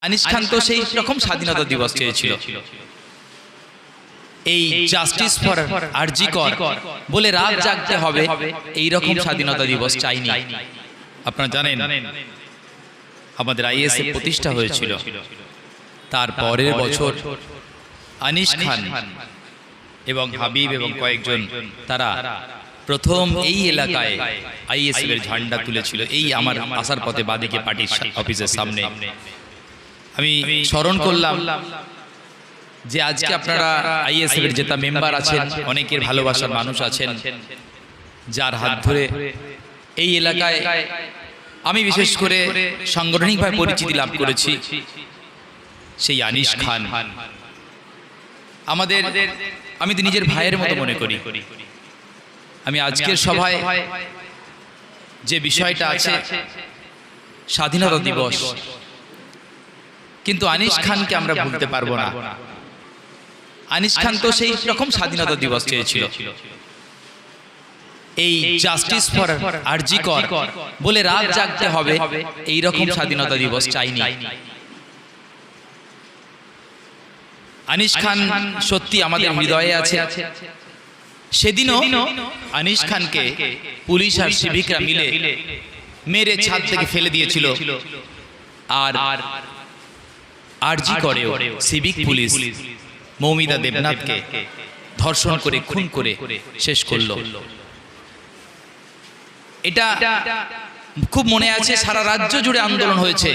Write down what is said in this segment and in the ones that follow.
আনিস খান তো সেই রকম স্বাধীনতা দিবস চেয়েছিল, এই জাস্টিস ফর আরজি কর বলে রাত জাগতে হবে, এই রকম স্বাধীনতা দিবস চাইনি। আপনারা জানেন আমাদের আইএসএফ প্রতিষ্ঠা হয়েছিল, তার পরের বছর আনিস খান এবং হাবিব এবং কয়েকজন তারা প্রথম এই এলাকায় আইএসএফ এর ঝান্ডা তুলেছিল। এই আমার আসার পথে বাদিকে পার্টির অফিসের সামনে আমি স্মরণ করলাম যে আজকে আপনারা আইএসএফ এর যেটা মেম্বার আছেন, অনেকের ভালোবাসার মানুষ আছেন, যার হাত ধরে এই এলাকায় আমি বিশেষ করে সাংগঠনিকভাবে পরিচিতি লাভ করেছি, সেই আনিস খান আমাদের, আমি তো নিজের ভাইয়ের মতো মনে করি। আমি আজকের সভায় যে বিষয়টা আছে স্বাধীনতা দিবস, কিন্তু আনিস খানকে আমরা ভুলতে পারবো না। আনিস খান তো সেই রকম স্বাধীনতা দিবস চেয়েছিল, এই জাস্টিস ফর আরজি কর বলে রাত জাগতে হবে, এই রকম স্বাধীনতা দিবস চাইনি। আনিস খান সত্যি আমাদের হৃদয়ে আছে। সেদিনও আনিস খানকে পুলিশ আর সিভিকরা মিলে মেরে ছাদ থেকে ফেলে দিয়েছিল, আর আরজি করেও সিভিক পুলিশ মৌমিতা দেবনাথকে ধর্ষণ করে খুন করে শেষ করলো। এটা খুব মনে আছে, সারা রাজ্য জুড়ে আন্দোলন হয়েছে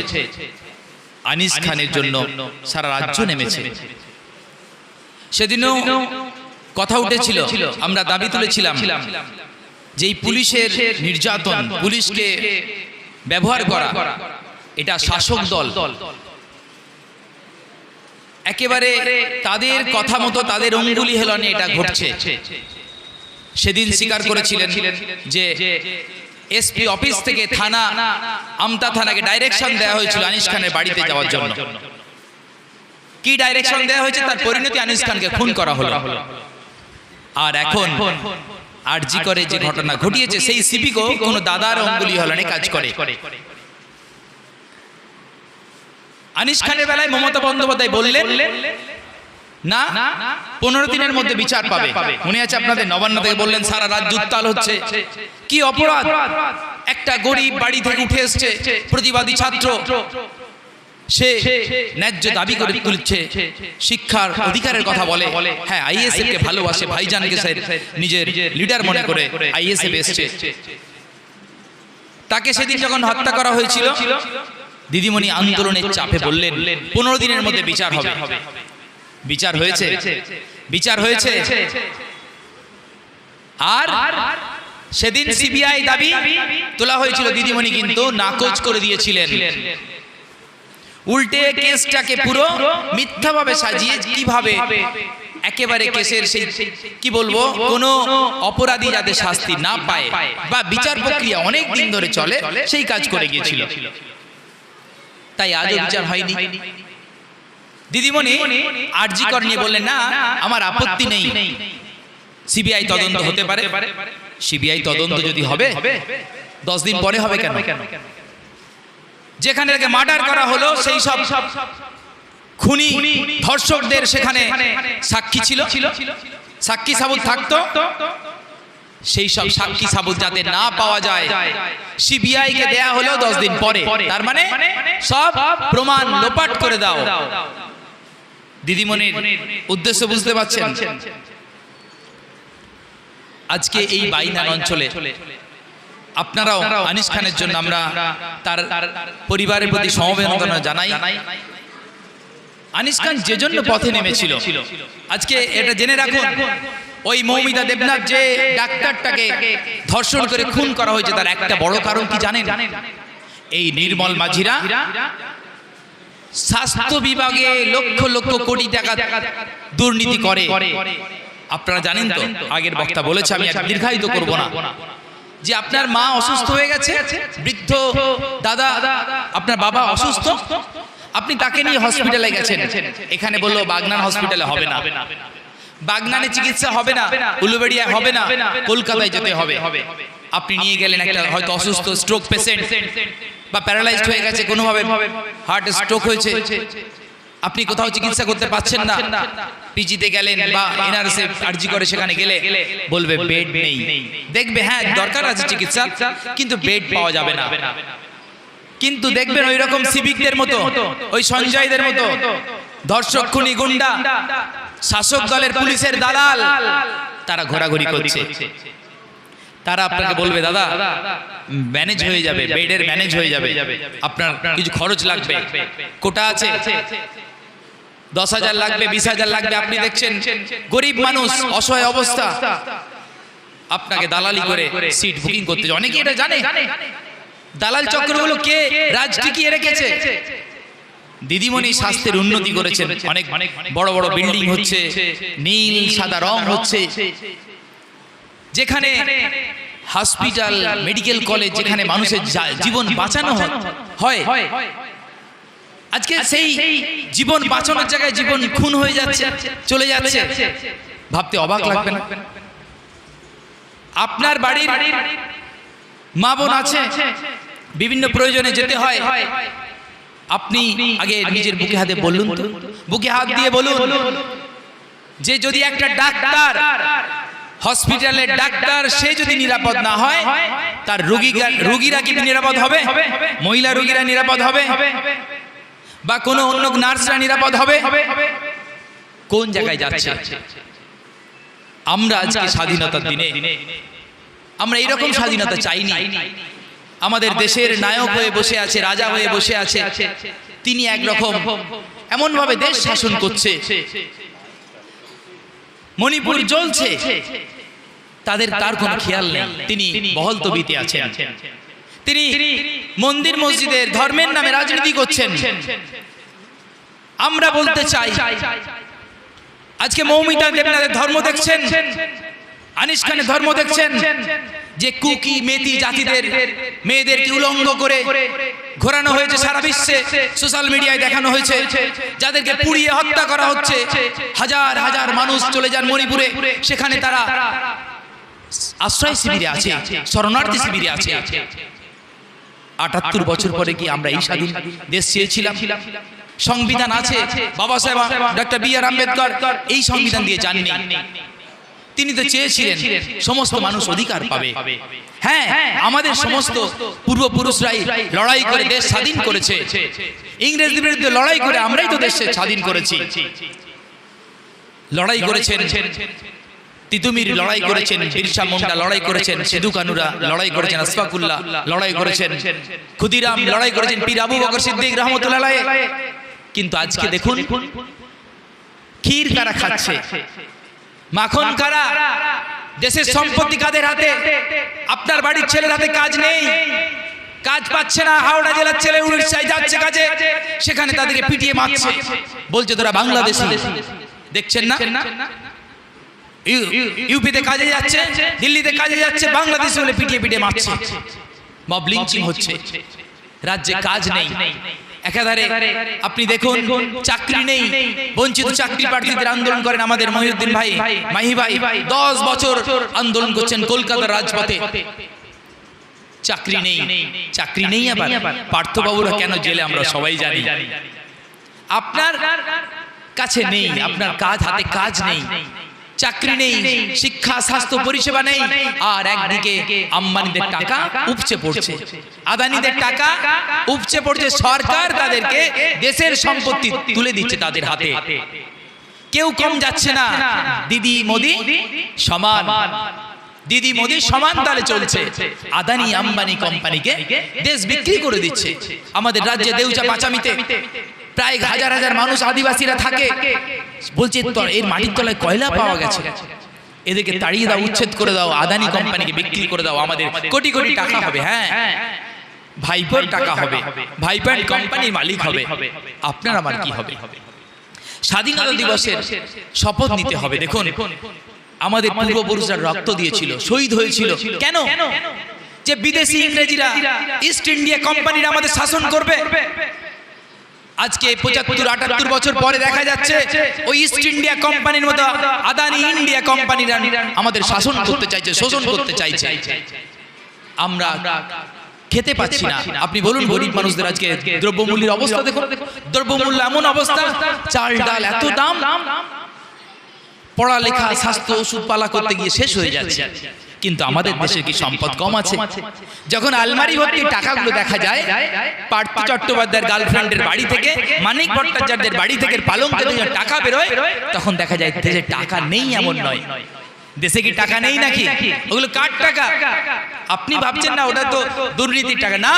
আনিস খানের জন্য, সারা রাজ্য নেমেছে। সেদিনও কথা উঠেছিল, আমরা দাবি তুলেছিলাম যে এই পুলিশের নির্যাতন, পুলিশকে ব্যবহার করা, এটা শাসক দল একেবারে তাদের কথা মতো, তাদের অঙ্গুলি হেলনে এটা ঘটছে। সেদিন স্বীকার করেছিলেন যে এসপি অফিস থেকে থানা, আমতা থানাকে ডাইরেকশন দেওয়া হয়েছিল আনিস খানের বাড়িতে যাওয়ার জন্য। কি ডাইরেকশন দেওয়া হয়েছে, তার পরিণতি আনিস খানকে খুন করা হলো। আর এখন আরজি করে যে ঘটনা ঘটিয়েছে, সেই সিপিকও কোনো দাদার অঙ্গুলি হেলনে কাজ করে। আনিস খানের বেলায় মমতা বন্দ্যোপাধ্যায় বললেন না, 15 দিনের মধ্যে বিচার পাবে। মনে আছে আপনাদের? নবান্ন থেকে বললেন সারা রাজ্য উত্তাল হচ্ছে, কি অপরাধ, একটা গরিব বাড়ি থেকে উঠে এসছে প্রতিবাদী ছাত্র, সে ন্যায্য দাবি করে তুলছে, শিক্ষার অধিকারের কথা বলে, হ্যাঁ আইএসএফ কে ভালোবাসে, ভাইজানকে নিজের লিডার মনে করে আইএসএফ এসছে। তাকে সেদিন যখন হত্যা করা হয়েছিল, দিদিমণি আন্দোলনের চাপে বললেন 15 দিনের মধ্যে বিচার হবে। বিচার হয়েছে, বিচার হয়েছে। আর সেদিন সিবিআই দাবি তোলা হয়েছিল, দিদিমণি কিন্তু নাকচ করে দিয়েছিলেন। উল্টে কেসটাকে পুরো মিথ্যাভাবে সাজিয়ে কিভাবে একেবারে কেসের সেই কি বলবো, কোনো অপরাধী যাতে শাস্তি না পায় বা বিচার প্রক্রিয়া অনেক দিন ধরে চলে, সেই কাজ করে গিয়েছিল। তাই আজও বিচার হয়নি। দিদিমণি আরজি কর নিয়ে বললেন না, আমার আপত্তি নেই, সিবিআই তদন্ত হতে পারে। সিবিআই তদন্ত যদি হবে 10 দিন পরে হবে কেন? যেখানে মার্ডার করা হলো সেই সব খুনি ধর্ষকদের সেখানে সাক্ষী ছিল, সাক্ষী সাবুত থাকতো, সেই সব সাক্ষী সাবুত যাতে না পাওয়া যায়, সিবিআই কে দেয়া হলো 10 দিন পরে। তার মানে সব প্রমাণ লোপাট করে দাও। দিদিমণির উদ্দেশ্য বুঝতে পারছেন? আজকে এই বাইনান অঞ্চলে আপনারাও আনিস খানের জন্য আমরা তার পরিবারের প্রতি সমবেদনা জানাই। আনিস খান যে জন্য পথে নেমেছিল, আজকে এটা জেনে রাখুন, ওই মৌমিতা দেবনাথ যে ডাক্তারটাকে ধর্ষণ করে খুন করা হয়েছে, তার একটা বড় কারণ কি জানেন? এই নির্মল মাঝিরা স্বাস্থ্য বিভাগে লক্ষ লক্ষ কোটি টাকা দুর্নীতি করে। আপনারা জানেন তো, আগের বক্তা বলেছে, আমি আর দীর্ঘায়িত করব না, যে আপনার মা অসুস্থ হয়ে গেছে, বৃদ্ধ দাদা, আপনার বাবা অসুস্থ, আপনি তাকে নিয়ে হসপিটালে গেছেন, এখানে বললো বাগনান হসপিটালে হবে না, বাগনানে চিকিৎসা হবে না, উলুবেড়িয়া হবে না, কলকাতায় যেতে হবে। আপনি নিয়ে গেলেন একটা হয়তো অসুস্থ স্ট্রোক পেশেন্ট বা প্যারালাইজড হয়ে গেছে, কোনোভাবে হার্ট স্ট্রোক হয়েছে, আপনি কোথাও চিকিৎসা করতে পারছেন না, পিজিতে গেলেন বা এনআরএসে আরজি করে সেখানে গেলে বলবে বেড নেই। দেখবে হ্যাঁ দরকার আছে চিকিৎসা, কিন্তু বেড পাওয়া যাবে না। কিন্তু দেখবেন ওই রকম সিভিকদের মতো, ওই সঞ্জয়দের মতো ধর্ষক, খুনি, গুন্ডা, শাসক দলের পুলিশের দালাল, তারা ঘোরাঘুরি করছে। তারা আপনাকে বলবে দাদা ম্যানেজ হয়ে যাবে, বেডের ম্যানেজ হয়ে যাবে, আপনার কিছু খরচ লাগবে, কোটা আছে, 10,000 লাগবে, 20,000 লাগবে। আপনি দেখছেন গরিব মানুষ, অসহায় অবস্থা, আপনাকে দালালি করে সিট বুকিং করতে। অনেকে এটা জানে দালাল চক্রগুলো কে রাজ টিকিয়ে রেখেছে। দিদিমণি স্বাস্থ্যের উন্নতি করেছেন, অনেক বড় বড় বিল্ডিং হচ্ছে, নীল সাদা রং হচ্ছে, যেখানে হসপিটাল, মেডিকেল কলেজ, যেখানে মানুষের জীবন বাঁচানো হয়, আজকে সেই জীবন বাঁচানোর জায়গায় জীবন খুন হয়ে যাচ্ছে, চলে যাচ্ছে। ভাবতে অবাক লাগবে না? আপনার বাড়ির মা বোন আছে, বিভিন্ন প্রয়োজনে যেতে হয়, আপনি আগে নিজের বুকে হাতে বলুন তো, বুকে হাত দিয়ে বলুন যে যদি একটা ডাক্তার, হসপিটালের ডাক্তার, সে যদি নিরাপদ না হয়, তার রোগীরা কি নিরাপদ হবে? মহিলা রোগীরা নিরাপদ হবে? বা কোনো অন্য নার্সরা নিরাপদ হবে? কোন জায়গায় যাচ্ছে? আমরা আজকে স্বাধীনতার দিনে আমরা এইরকম স্বাধীনতা চাইনি। আমাদের দেশের নায়ক হয়ে বসে আছে, রাজা হয়ে বসে আছে, তিনি একরকম এমন ভাবে দেশ শাসন করছে, মণিপুর জ্বলছে, তার কোনো খেয়াল নেই। তিনি বহল তবিতে আছেন, তিনি মন্দির মসজিদের ধর্মের নামে রাজনীতি করছেন। আমরা বলতে চাই, আজকে মৌমিতা দেবনাথের ধর্ম দেখছেন, আনিস খানের ধর্ম দেখছেন, যে কুকি মেতি জাতিদের মেয়েদেরকে উলঙ্গ করে ঘোরানো হয়েছে সারা বিশ্বে, সোশ্যাল মিডিয়ায় দেখানো হয়েছে, যাদেরকে পুড়িয়ে হত্যা করা হচ্ছে। হাজার হাজার মানুষ চলে যান মণিপুরে, সেখানে তারা আশ্রয় শিবিরে আছে, শরণার্থী শিবিরে আছে। ৭৮ বছর পরে কি আমরা এই স্বাধীন দেশ চেয়েছিলাম? সংবিধান আছে, বাবা সাহেব ডক্টর বি.আর. আম্বেদকর এই সংবিধান দিয়ে যাননি। তিনি তো চেয়েছিলেন সমস্ত মানুষ অধিকার পাবে। হ্যাঁ, আমাদের সমস্ত পূর্বপুরুষরাই লড়াই করে দেশ স্বাধীন করেছে, ইংরেজদের বিরুদ্ধে লড়াই করে আমরাই তো দেশ স্বাধীন করেছি। লড়াই করেছেন তিতুমির, লড়াই করেছেন বিরসা মুন্ডা, লড়াই করেছেন সিধু কানুরা, লড়াই করেছেন আশফাকুল্লাহ, লড়াই করেছেন ক্ষুদিরাম, লড়াই করেছেন পীর আবু বকর সিদ্দিক রহমতুল্লাহ আলাইহি। কিন্তু আজকে দেখুন ক্ষীর কারা খাচ্ছে, মাখন কারা, দেশের সম্পত্তি কাদের হাতে? আপনার বাড়ির ছেলের হাতে কাজ নেই, কাজ পাচ্ছে না। হাওড়া জেলার ছেলে উড়িষ্যায় যাচ্ছে কাজে, সেখানে তাদেরকে পিটিয়ে মারছে, বলছে তোরা বাংলাদেশী। দেখছেন না? ইউপিতে কাজে যাচ্ছে, দিল্লিতে কাজে যাচ্ছে, বাংলাদেশি বলে পিটিয়ে পিটিয়ে মারছে, মব লিঞ্চিং হচ্ছে। রাজ্যে কাজ নেই। একাধারে আপনি দেখুন চাকরি নেই, বঞ্চিত চাকরি প্রার্থীদের আন্দোলন করেন আমাদের মহিউদ্দিন ভাই, মাহি ভাই 10 বছর আন্দোলন করছেন কলকাতার রাজপথে। চাকরি নেই, চাকরি নেই। আবার পার্থবাবুরা কেন জেলে আমরা সবাই জানি। আপনার কাছে নেই, আপনার কাজ হাতে কাজ নেই, চাকরি নেই, শিক্ষা স্বাস্থ্য পরিষেবা নেই, আর একদিকে আম্বানিদের টাকা উপচে পড়ছে, আদানিদের টাকা উপচে পড়ছে। সরকার তাদেরকে দেশের সম্পত্তি তুলে দিচ্ছে তাদের হাতে, কেউ কম যাচ্ছে না। দিদি মোদি সমান, দিদি মোদি সমান তালে চলছে। আদানি আম্বানি কোম্পানিকে দেশ বিক্রি করে দিচ্ছে। আমাদের রাজ্যে দেউচা পাচামিতে প্রায় হাজার হাজার মানুষ আদিবাসীরা থাকে, বলছে এর মাটির তলায় কয়লা পাওয়া গেছে, এদেরকে তাড়িয়ে দাও, উচ্ছেদ করে দাও, আদানি কোম্পানিকে বিক্রি করে দাও, আমাদের কোটি কোটি টাকা হবে। হ্যাঁ, ভাইপোর টাকা হবে, ভাইপোর কোম্পানির মালিক হবে। আপনার আমার কি হবে? স্বাধীনতা দিবসের শপথ নিতে হবে। দেখুন আমাদের পূর্বপুরুষরা রক্ত দিয়েছিল, শহীদ হয়েছিল। কেন? যে বিদেশি ইংরেজিরা, ইস্ট ইন্ডিয়া কোম্পানিরা আমাদের শাসন করবে। আজকে ৭৫-৭৮ বছর পরে দেখা যাচ্ছে ওই ইস্ট ইন্ডিয়া কোম্পানির মতো আদানি ইন্ডিয়া কোম্পানিরা আমাদের শাসন করতে চাইছে, শোষণ করতে চাইছে। আমরা খেতে পাচ্ছি না। আপনি বলুন গরিব মানুষদের আজকে দ্রব্যমূল্যের অবস্থা দেখুন, দ্রব্যমূল্য এমন অবস্থা, চাল ডাল এত দাম, পড়ালেখা স্বাস্থ্য ওষুধ পালা করতে গিয়ে শেষ হয়ে যাচ্ছে। কিন্তু আমাদের দেশের কি সম্পদ কম আছে? যখন আলমারি ভর্তি টাকাগুলো দেখা যায় পার্থ চট্টোপাধ্যায়ের গার্লফ্রেন্ডের বাড়ি থেকে, মানিক ভট্টাচার্যের বাড়ি থেকে পালং টাকা বেরোয়, তখন দেখা যায় দেশে টাকা নেই এমন নয়। দেশে কি টাকা নেই নাকি? ওগুলো কার টাকা? আপনি ভাবছেন না ওটা তো দুর্নীতির টাকা? না,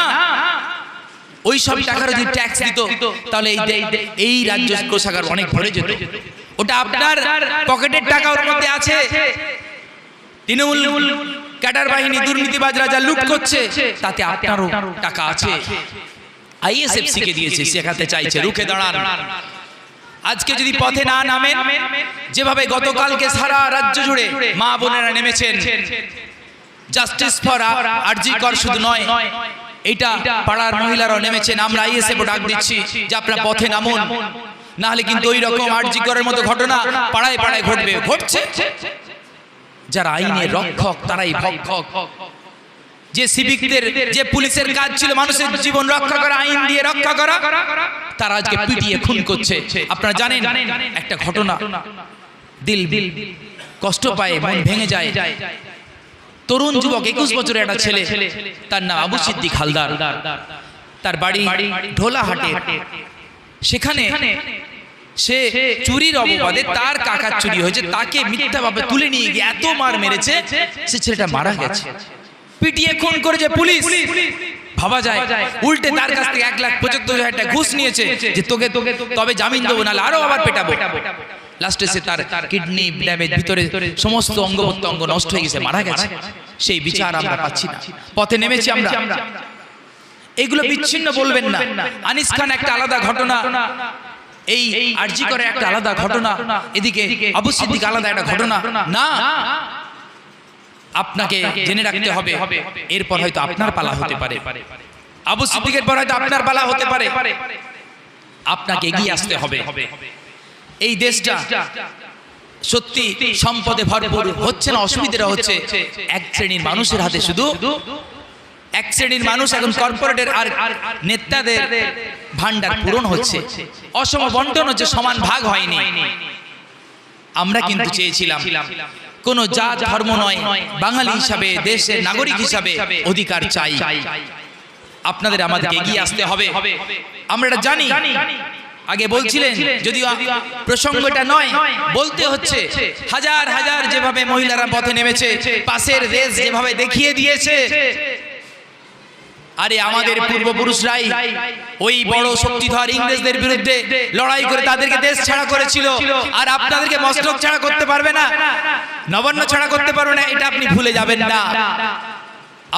ওই সব টাকার যদি ট্যাক্স দিত তাহলে এই রাজ্য কোষাগার অনেক ভরে যেত। ওটা আপনার পকেটের টাকা ওর মধ্যে আছে। তৃণমূল ক্যাডার বাহিনী দুর্নীতিবাজরা যা লুট করছে তাতে আপনারও টাকা আছে। আইএসএফসি কে দিয়েছে, শেখাতে চাইছে রুখে দাঁড়ান। আজকে যদি পথে না নামেন, যেভাবে গতকালকে সারা রাজ্য জুড়ে মা বোনেরা নেমেছেন, জাস্টিস ফর আরজি কর শুধু নয়, এটা পাড়ার মহিলারাও নেমেছেন। আমরা আইএসএফ ডাক দিচ্ছি যে আপনারা পথে নামুন, না হলে কিন্তু ওই রকম আরজি করের মতো ঘটনা পাড়ায় পাড়ায় ঘটবে, ঘটছে। যারা আইনের রক্ষক তারাই ভক্ষক। যে সিভিকদের, যে পুলিশের কাজ ছিল মানুষের জীবন রক্ষা করা, আইন দিয়ে রক্ষা করা, তারা আজকে পিটিয়ে খুন করছে। আপনারা জানেন একটা ঘটনা, দিল কষ্ট পায়, মন ভেঙে যায়। তরুণ যুবক 21 বছরের একটা ছেলে, তার নাম আবু সিদ্দিক হালদার, তার বাড়ি ঢোলাহাটে। সেখানে সে চুরির অপবাদে, তার কাকার চুরি হয়েছে, তাকে মিথ্যাভাবে তুলে নিয়ে গিয়ে এত মার মেরেছে, সে ছেলেটা মারা গেছে। পিটিয়ে খুন করেছে পুলিশ। ভাবা যায়, উল্টে তার কাছ থেকে 1,75,000 টাকা ঘুষ নিয়েছে যে তোকে তবে জামিন দেবো, নাহলে আরো আবার পেটাবো। লাস্টে সে তার কিডনি ড্যামেজ, ভিতরে সমস্ত অঙ্গ প্রত্যঙ্গ নষ্ট হয়ে গেছে, মারা গেছে। সেই বিচার আমরা পাচ্ছি না। পথে নেমেছি আমরা। এগুলো বিচ্ছিন্ন বলবেন না। আনিস খান একটা আলাদা ঘটনা, এই আরজি করে একটা আলাদা ঘটনা, এদিকে আবু সিদ্দিক আলাদা একটা ঘটনা। না, আপনাকে জেনে রাখতে হবে, এরপর হয়তো আপনার পালা হতে পারে, আবু সিদ্দিকের পর হয়তো আপনার পালা হতে পারে। আপনাকে এগিয়ে আসতে হবে। এই দেশটা সত্যি সম্পদে ভরপুর হচ্ছে না, অসুবিধা হচ্ছে এক শ্রেণীর মানুষের হাতে। শুধু এক শ্রেণীর মানুষ এখন কর্পোরেটের আর নেতাদের ভান্ডার পূরণ হচ্ছে, অসম বন্টন হচ্ছে, সমান ভাগ হয়নি। আমরা কিন্তু চেয়েছিলাম কোন জাত ধর্ম নয়, বাঙালি হিসাবে, দেশের নাগরিক হিসাবে অধিকার চাই। আপনাদের আমাদেরকে এগিয়ে আসতে হবে, আমরা এটা জানি। আগে বলছিলেন, যদিও প্রসঙ্গটা নয়, বলতে হচ্ছে, হাজার হাজার যেভাবে মহিলারা পথে নেমেছে, পাশের দেশ যেভাবে দেখিয়ে দিয়েছে। আরে আমাদের পূর্বপুরুষরাই ওই বড় শক্তিধর ইংরেজদের বিরুদ্ধে লড়াই করে তাদেরকে দেশ ছাড়া করেছিল, আর আপনাদেরকে মস্তক ছাড়া করতে পারবে না, নবান্ন ছাড়া করতে পারবে না, এটা আপনি ভুলে যাবেন না।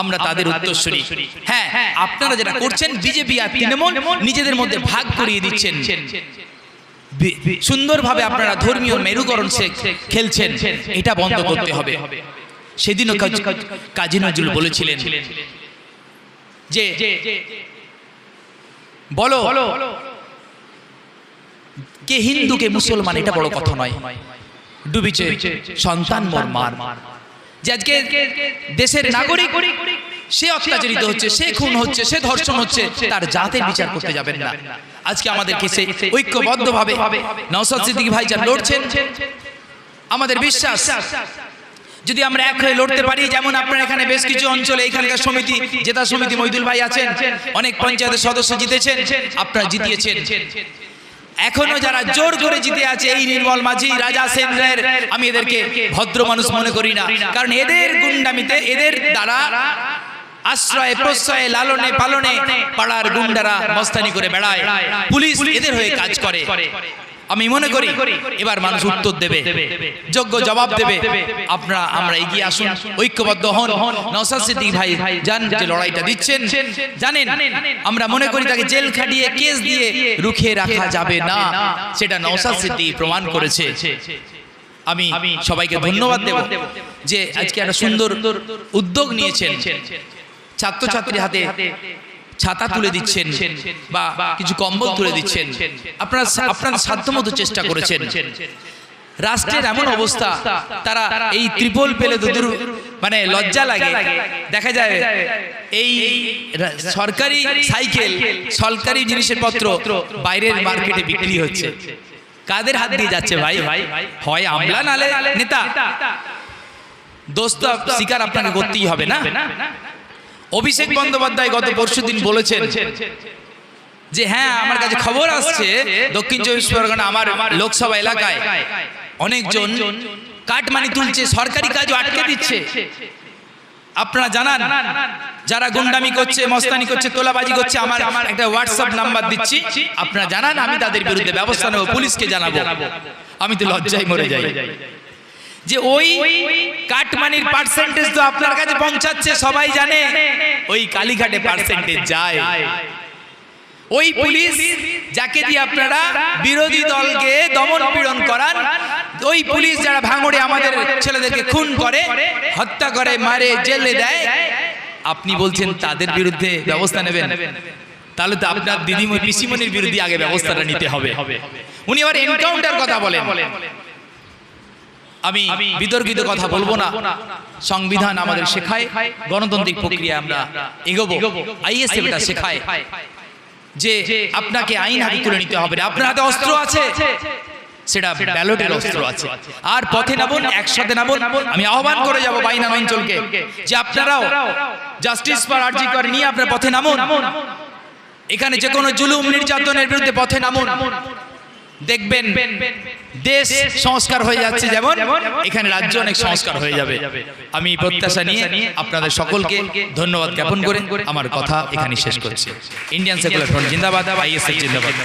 আমরা তাদের উত্তরসূরি। হ্যাঁ, আপনারা যেটা করছেন, বিজেপি আর তৃণমূল নিজেদের মধ্যে ভাগ করিয়ে দিচ্ছেন। সুন্দরভাবে আপনারা ধর্মীয় মেরুকরণ খেলছেন, এটা বন্ধ করতে হবে। সেদিনও কাজী নজরুল বলেছিলেন যে বলো কে হিন্দু কে মুসলমান, এটা বড় কথা নয়, ডুবিছে সন্তান মোর মার। যে আজকে দেশের নাগরিক সে অত্যাচারিত হচ্ছে, সে খুন হচ্ছে, সে ধর্ষণ হচ্ছে, তার জাতের বিচার করতে যাবেন না। আজকে আমাদেরকে সে ঐক্যবদ্ধভাবে নওশাদ সিদ্দিকী ভাই যা লড়ছেন, আমাদের বিশ্বাস যদি আমরা এক হয়ে লড়তে পারি, যেমন আপনার এখানে বেশ কিছু অঞ্চলে এখানকার সমিতি, জেতা সমিতি মহিদুল ভাই আছেন, অনেক পঞ্চায়েতের সদস্য জিতেছেন, আপনারা জিতিয়েছেন। এখনো যারা জোর করে জিতে আছে, এই নির্মল মাঝি, রাজা সেনদের, আমি এদেরকে ভদ্র মানুষ মনে করি না, কারণ এদের গুন্ডামিতে, এদের দ্বারা আশ্রয় প্রশ্রয়ে, লালনে পালনে পাড়ার গুন্ডারা মস্তানি করে বেড়ায়, পুলিশ এদের হয়ে কাজ করে। আমি মনে করি এবার মানুষ উত্তর দেবে, যোগ্য জবাব দেবে। আমরা এগিয়ে আসুন, ঐক্যবদ্ধ হন। নওশাদ সিদ্দিকী ভাই জান যে লড়াইটা দিচ্ছেন, জানেন আমরা মনে করি তাকে জেল খাটিয়ে কেস দিয়ে রুখে রাখা যাবে না, সেটা নওশাদ সিদ্দিকী প্রমাণ করেছে। আমি সবাইকে ধন্যবাদ দেব যে আজকে একটা সুন্দর উদ্যোগ নিয়েছেন, ছাত্রছাত্রীর হাতে ছাতা তুলে দিচ্ছেন বা কিছু কম্বল তুলে দিচ্ছেন, আপনারা আপনাদের সাধ্যমতো চেষ্টা করেছেন। রাষ্ট্রের এমন অবস্থা, তারা এই ত্রিপল পেলে মানে লজ্জা লাগে। দেখা যায় এই সরকারি সাইকেল, সরকারি জিনিসের পত্র বাইরের মার্কেটে বিক্রি হচ্ছে, কাদের হাত দিয়ে যাচ্ছে ভাই? হয় আমলা নালে নেতা। দোস্ত স্বীকার আপনাকে করতেই হবে না? অভিষেক বন্দ্যোপাধ্যায় গত পরশুদিন বলেছেন যে হ্যাঁ, আমার কাছে খবর আসছে দক্ষিণ চব্বিশ পরগনা আমার লোকসভা এলাকায় অনেকজন কাটমানি তুলছে, সরকারি কাজও আটকে দিচ্ছে। আপনারা জানান, যারা গুন্ডামি করছে, মস্তানি করছে, তোলাবাজি করছে, আমার একটা হোয়াটসঅ্যাপ নাম্বার দিচ্ছি, আপনারা জানান, আমি তাদের বিরুদ্ধে ব্যবস্থা নেব, পুলিশকে জানাবো। আমি তো লজ্জায় মরে যাই যে ওই কাটমানির পার্সেন্টেজ তো আপনার কাছে পৌঁছাচ্ছে, সবাই জানে ওই কালীঘাটে পার্সেন্টেজ যায়। ওই পুলিশ যাকে দিয়ে আপনারা বিরোধী দলকে দমন পীড়ন করান, ওই পুলিশ যারা ভাঙড়ে আমাদের ছেলেদেরকে খুন করে, হত্যা করে, মারে, জেলে দেয়, আপনি বলছেন তাদের বিরুদ্ধে ব্যবস্থা নেবেন? তাহলে তো আপনার দিদিমণি পিসিমণির বিরুদ্ধে আগে ব্যবস্থাটা নিতে হবে। উনি আবার এনকাউন্টার কথা বলেন। আমি বিতর্কিত কথা বলবো না। সংবিধান আমাদের শেখায় গণতান্ত্রিক প্রক্রিয়া আমরা এগোবো। আইএসএফ এটা শেখায় যে আপনাকে আইন হাতে তুলে নিতে হবে। আপনার হাতে অস্ত্র আছে, সেটা ব্যালটের অস্ত্র আছে, আর পথে নামুন, একসাথে নামুন। আমি আহ্বান করে যাব বাইনান অঞ্চলকে যে আপনারাও জাস্টিস ফর আরজি কর নিয়ে আপনার পথে নামুন। এখানে যে কোনো জুলুম নির্যাতনের বিরুদ্ধে পথে নামুন। দেখবেন দেশ সংস্কার হয়ে যাচ্ছে, যেমন এখানে রাজ্য অনেক সংস্কার হয়ে যাবে। আমি প্রত্যাশা নিয়ে আপনাদের সকলকে ধন্যবাদ জ্ঞাপন করে আমার কথা এখানে শেষ করছি। ইন্ডিয়ান সেকুলার ফ্রন্ট জিন্দাবাদ, আইএসএফ জিন্দাবাদ।